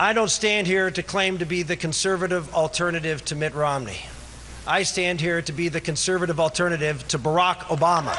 I don't stand here to claim to be the conservative alternative to Mitt Romney. I stand here to be the conservative alternative to Barack Obama.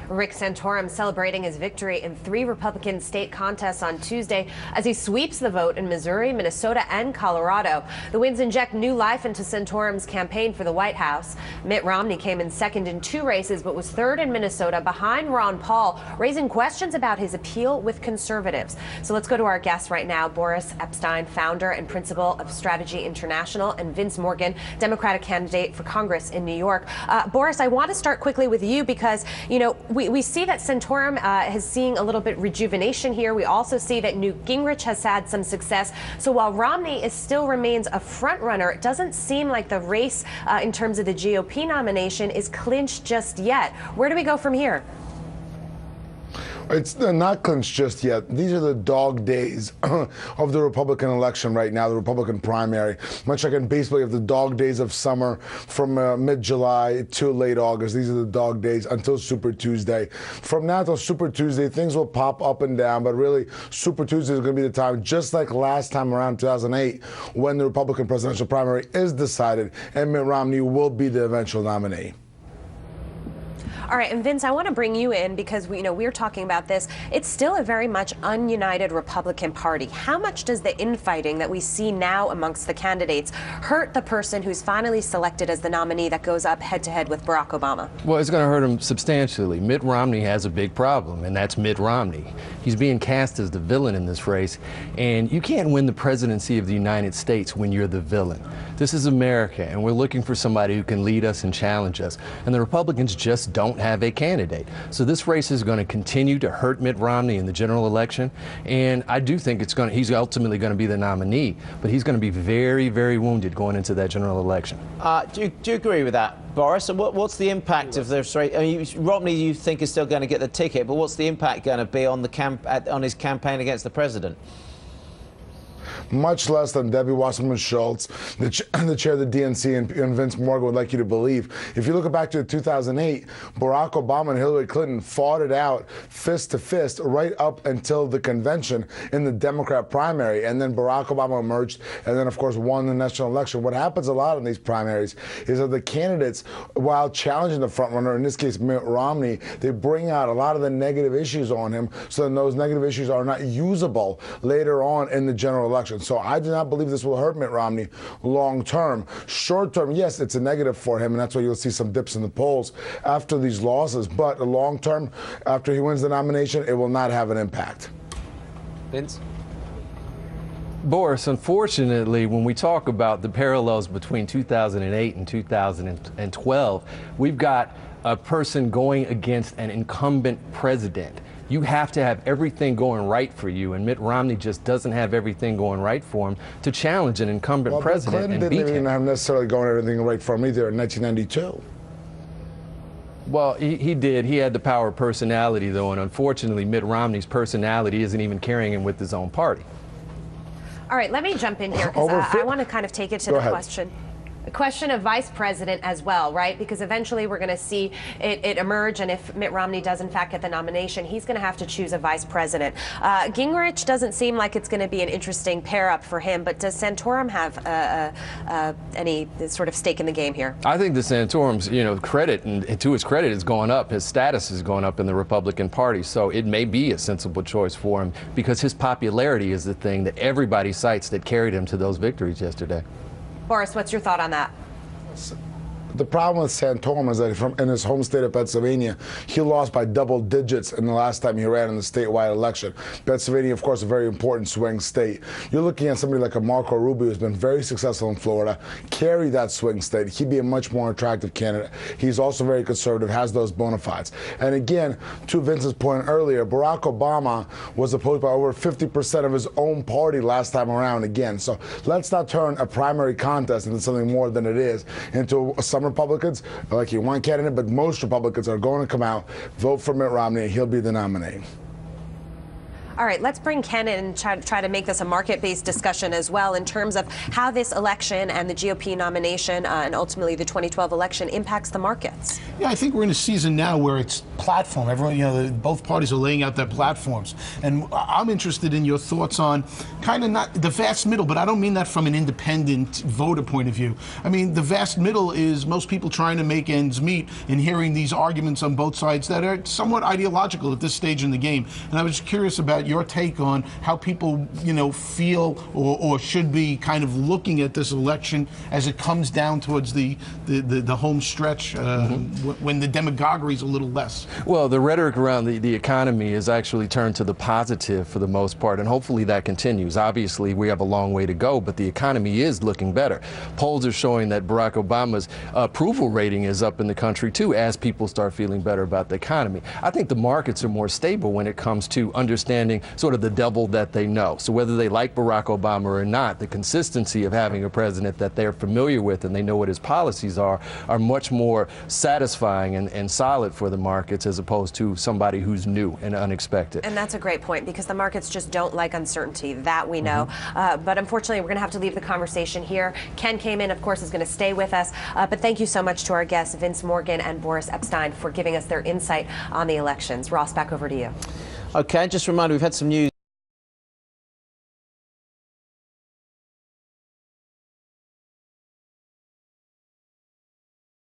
Rick Santorum celebrating his victory in 3 Republican state contests on Tuesday as he sweeps the vote in Missouri, Minnesota, and Colorado. The wins inject new life into Santorum's campaign for the White House. Mitt Romney came in second in 2 races, but was third in Minnesota behind Ron Paul, raising questions about his appeal with conservatives. So let's go to our guests right now, Boris Epstein, founder and principal of Strategy International, and Vince Morgan, Democratic candidate for Congress in New York. Boris, I want to start quickly with you because, you know, we see that Santorum is seeing a little bit rejuvenation here. We also see that Newt Gingrich has had some success. So while Romney still remains a front runner, it doesn't seem like the race in terms of the GOP nomination is clinched just yet. Where do we go from here? It's not clinched just yet. These are the dog days of the Republican election right now, the Republican primary. Much like in baseball, you have the dog days of summer from mid-July to late August. These are the dog days until Super Tuesday. From now till Super Tuesday, things will pop up and down, but really Super Tuesday is going to be the time, just like last time around 2008, when the Republican presidential primary is decided and Mitt Romney will be the eventual nominee. All right, and Vince, I want to bring you in because we're talking about this. It's still a very much ununited Republican Party. How much does the infighting that we see now amongst the candidates hurt the person who's finally selected as the nominee that goes up head-to-head with Barack Obama? Well, it's going to hurt him substantially. Mitt Romney has a big problem, and that's Mitt Romney. He's being cast as the villain in this race, and you can't win the presidency of the United States when you're the villain. This is America, and we're looking for somebody who can lead us and challenge us, and the Republicans just don't have a candidate. So this race is going to continue to hurt Mitt Romney in the general election, and I do think he's ultimately going to be the nominee, but he's going to be very, very wounded going into that general election. Do you agree with that, Boris? And what's the impact of this race? I mean, Romney, you think, is still going to get the ticket, but what's the impact going to be on on his campaign against the president? Much less than Debbie Wasserman Schultz, the chair of the DNC, and Vince Morgan would like you to believe. If you look back to 2008, Barack Obama and Hillary Clinton fought it out fist to fist right up until the convention in the Democrat primary. And then Barack Obama emerged and then, of course, won the national election. What happens a lot in these primaries is that the candidates, while challenging the frontrunner, in this case Mitt Romney, they bring out a lot of the negative issues on him, so then those negative issues are not usable later on in the general election. So I do not believe this will hurt Mitt Romney long term. Short term, yes, it's a negative for him, and that's why you'll see some dips in the polls after these losses. But long term, after he wins the nomination, it will not have an impact. Vince? Boris, unfortunately, when we talk about the parallels between 2008 and 2012, we've got a person going against an incumbent president. You have to have everything going right for you, and Mitt Romney just doesn't have everything going right for him to challenge an incumbent president and beat him. Clinton didn't even have necessarily going everything right for him either in 1992. Well, he did. He had the power of personality, though, and unfortunately, Mitt Romney's personality isn't even carrying him with his own party. All right, let me jump in here because I want to kind of take it to the question. A question of vice president as well, right? Because eventually we're going to see it emerge, and if Mitt Romney does in fact get the nomination, he's going to have to choose a vice president. Gingrich doesn't seem like it's going to be an interesting pair-up for him, but does Santorum have any sort of stake in the game here? I think the Santorum's, credit, and to his credit, is going up. His status is going up in the Republican Party, so it may be a sensible choice for him because his popularity is the thing that everybody cites that carried him to those victories yesterday. Boris, what's your thought on that? The problem with Santorum is that in his home state of Pennsylvania, he lost by double digits in the last time he ran in the statewide election. Pennsylvania, of course, a very important swing state. You're looking at somebody like a Marco Rubio who's been very successful in Florida, carry that swing state. He'd be a much more attractive candidate. He's also very conservative, has those bona fides. And again, to Vince's point earlier, Barack Obama was opposed by over 50% of his own party last time around again. So let's not turn a primary contest into something more than it is, into some Republicans like you one candidate, but most Republicans are going to come out, vote for Mitt Romney, and he'll be the nominee. All right, let's bring Ken in and try to make this a market-based discussion as well in terms of how this election and the GOP nomination and ultimately the 2012 election impacts the markets. Yeah, I think we're in a season now where it's platform. Everyone, both parties are laying out their platforms. And I'm interested in your thoughts on kind of not the vast middle, but I don't mean that from an independent voter point of view. I mean, the vast middle is most people trying to make ends meet and hearing these arguments on both sides that are somewhat ideological at this stage in the game. And I was curious about your take on how people, feel or should be kind of looking at this election as it comes down towards the home stretch when the demagoguery is a little less. Well, the rhetoric around the economy has actually turned to the positive for the most part, and hopefully that continues. Obviously, we have a long way to go, but the economy is looking better. Polls are showing that Barack Obama's approval rating is up in the country, too, as people start feeling better about the economy. I think the markets are more stable when it comes to understanding sort of the devil that they know. So whether they like Barack Obama or not, the consistency of having a president that they're familiar with and they know what his policies are much more satisfying and solid for the markets as opposed to somebody who's new and unexpected. And that's a great point because the markets just don't like uncertainty. That we know. But unfortunately, we're going to have to leave the conversation here. Ken came in, of course, is going to stay with us. But thank you so much to our guests, Vince Morgan and Boris Epstein, for giving us their insight on the elections. Ross, back over to you. Okay, just a reminder, we've had some news.